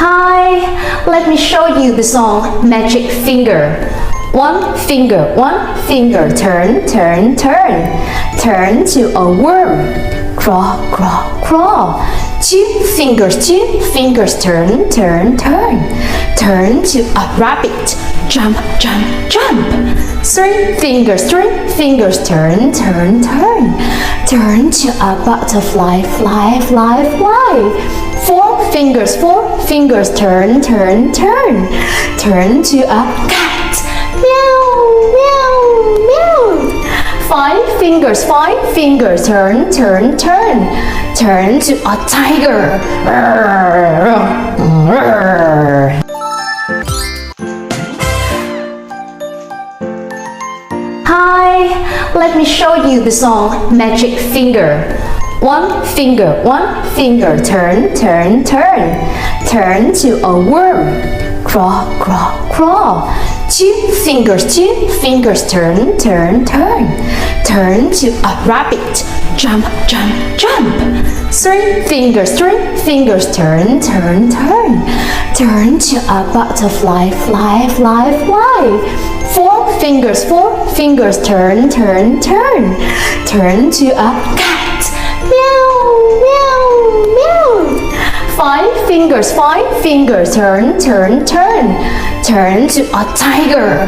Hi, let me show you the song Magic Finger. One finger, turn, turn, turn. Turn to a worm. Crawl, crawl, crawl. Two fingers, turn, turn, turn. Turn to a rabbit. Jump, jump, jump. Three fingers, turn, turn, turn. Turn to a butterfly, fly, fly, fly. Four fingers, turn, turn, turn. Turn to a cat. Meow, meow, meow. Five fingers, turn, turn, turn. Turn to a tiger. Hi, let me show you the song Magic Finger. One finger, turn, turn, turn. Turn to a worm. Crawl, crawl, crawl. Two fingers, turn, turn, turn. Turn to a rabbit. Jump, jump, jump. Three fingers, turn, turn, turn. Turn to a butterfly, fly, fly, fly. Four fingers, turn, turn, turn. Turn to a cat. Meow, meow, meow. Five fingers, turn, turn, turn. Turn to a tiger.